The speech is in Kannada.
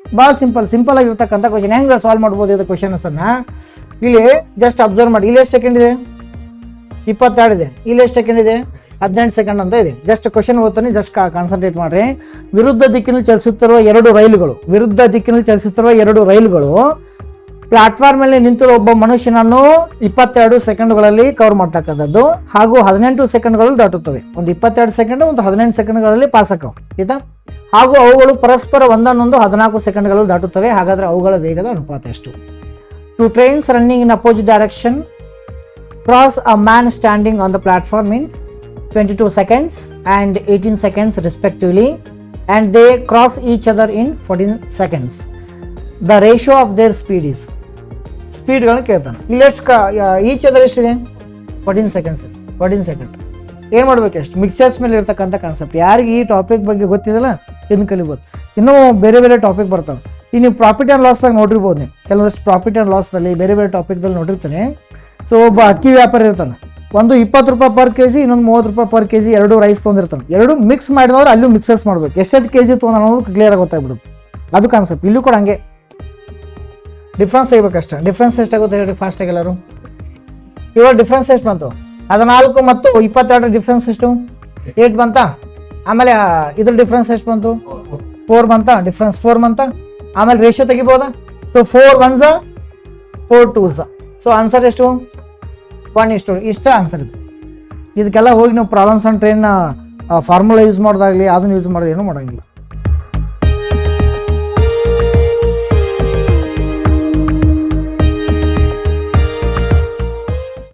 ಭಾಳ ಸಿಂಪಲ್ ಆಗಿರ್ತಕ್ಕಂಥ ಕ್ವಶನ್. ಹೆಂಗೆ ಸಾಲ್ವ್ ಮಾಡ್ಬೋದು ಇದು ಕ್ವಶನ್ಸನ್ನು? ಇಲ್ಲಿ ಜಸ್ಟ್ ಅಬ್ಸರ್ವ್ ಮಾಡಿ. ಇಲ್ಲಿ ಎಷ್ಟು ಸೆಕೆಂಡ್ ಇದೆ? 22 ಇದೆ. ಇಲ್ಲಿ ಎಷ್ಟು ಸೆಕೆಂಡ್ ಇದೆ? 18 ಸೆಕೆಂಡ್ ಅಂತ ಇದೆ. ಜಸ್ಟ್ ಕ್ವಶನ್ ಓದ್ತಾನೆ, ಜಸ್ಟ್ ಕಾನ್ಸಂಟ್ರೇಟ್ ಮಾಡ್ರಿ. ವಿರುದ್ಧ ದಿಕ್ಕಿನಲ್ಲಿ ಚಲಿಸುತ್ತಿರುವ 2 ರೈಲುಗಳು ಪ್ಲಾಟ್ಫಾರ್ಮ್ ಮೇಲೆ ನಿಂತಿರುವ ಒಬ್ಬ ಮನುಷ್ಯನನ್ನು 22 ಸೆಕೆಂಡ್ಗಳಲ್ಲಿ ಕವರ್ ಮಾಡ್ತಕ್ಕಂಥದ್ದು, ಹಾಗೂ 18 ಸೆಕೆಂಡ್ಗಳಲ್ಲಿ ದಾಟುತ್ತವೆ. ಒಂದು 22 ಸೆಕೆಂಡ್, ಒಂದು 18 ಸೆಕೆಂಡ್ಗಳಲ್ಲಿ ಪಾಸ್ ಆಕವು, ಆಯ್ತಾ? ಹಾಗೂ ಅವುಗಳು ಪರಸ್ಪರ ಒಂದನ್ನೊಂದು 14 ಸೆಕೆಂಡ್ಗಳಲ್ಲಿ ದಾಟುತ್ತವೆ. ಹಾಗಾದರೆ ಅವುಗಳ ವೇಗದ ಅನುಪಾತ ಎಷ್ಟು? 2 trains running in opposite direction cross a man standing on the platform in 22 seconds and 18 seconds respectively, and they cross each other in 14 seconds. The ratio of their speed is. ಸ್ಪೀಡ್ಗಳನ್ನ ಕೇಳ್ತಾನೆ. ಇಲ್ಲಿ ಎಷ್ಟು ಈಚ್ ಅದರ್ ಎಷ್ಟಿದೆ? 14 ಸೆಕೆಂಡ್ಸ್. ಏನು ಮಾಡ್ಬೇಕು? ಎಷ್ಟು ಮಿಕ್ಸರ್ಸ್ ಮೇಲೆ ಇರ್ತಕ್ಕಂಥ ಕಾನ್ಸೆಪ್ಟ್. ಯಾರಿಗೆ ಈ ಟಾಪಿಕ್ ಬಗ್ಗೆ ಗೊತ್ತಿದೆಲ್ಲ ಇದನ್ನು ಕಲಿಬೋದು. ಇನ್ನೂ ಬೇರೆ ಟಾಪಿಕ್ ಬರ್ತಾವೆ. ಈಗ ನೀವು ಪ್ರಾಫಿಟ್ ಆ್ಯಂಡ್ ಲಾಸ್ದಾಗ ನೋಡಿರ್ಬೋದು. ನೀವು ಕೆಲವಷ್ಟು ಪ್ರಾಫಿಟ್ ಆ್ಯಂಡ್ ಲಾಸ್ದಲ್ಲಿ ಬೇರೆ ಟಾಪಿಕ್ದಲ್ಲಿ ನೋಡಿರ್ತಾನೆ. ಸೊ ಒಬ್ಬ ಅಕ್ಕಿ ವ್ಯಾಪಾರಿ ಇರ್ತಾನೆ. ಒಂದು 20 ರೂಪಾಯಿ ಪರ್ kg, ಇನ್ನೊಂದು 30 ರೂಪಾಯಿ ಪರ್ kg 2 ರೈಸ್ ತೊಗೊಂಡಿರ್ತಾನೆ. 2 ಮಿಕ್ಸ್ ಮಾಡಿದವ್ರು ಅಲ್ಲೂ ಮಿಕ್ಸರ್ಸ್ ಮಾಡ್ಬೇಕು. ಎಷ್ಟು kg ತೊಗೊಂಡು ಅನ್ನೋದು ಕ್ಲಿಯರಾಗಿ ಗೊತ್ತಾಗ್ಬಿಡುತ್ತೆ. ಅದು ಕಾನ್ಸೆಪ್ಟ್. ಇಲ್ಲೂ ಕೂಡ ಹಂಗೆ ಡಿಫ್ರೆನ್ಸ್ ತೆಗಿಬೇಕಷ್ಟೆ. ಡಿಫ್ರೆನ್ಸ್ ಎಷ್ಟಾಗುತ್ತೆ ಹೇಳಿ ಫಾಸ್ಟಾಗಿ ಎಲ್ಲರೂ? ಇವಾಗ ಡಿಫ್ರೆನ್ಸ್ ಎಷ್ಟು ಬಂತು? 14 ಮತ್ತು 22 ಡಿಫ್ರೆನ್ಸ್ ಎಷ್ಟು? 8 ಬಂತಾ? ಆಮೇಲೆ ಇದ್ರ ಡಿಫ್ರೆನ್ಸ್ ಎಷ್ಟು ಬಂತು? 4 ಬಂತಾ? ಡಿಫ್ರೆನ್ಸ್ 4 ಬಂತಾ? ಆಮೇಲೆ ರೇಷಿಯೋ ತೆಗಿಬೋದಾ? So 4 1s 4 2s. So answer ಎಷ್ಟು? 1:2. ಇಷ್ಟ ಆನ್ಸರ್ ಇದು. ಇದಕ್ಕೆಲ್ಲ ಹೋಗಿ ನಾವು problems on train formula use ಮಾಡೋದಾಗಲಿ ಅದನ್ನು ಯೂಸ್ ಮಾಡೋದು ಏನೂ ಮಾಡೋಂಗಿಲ್ಲ.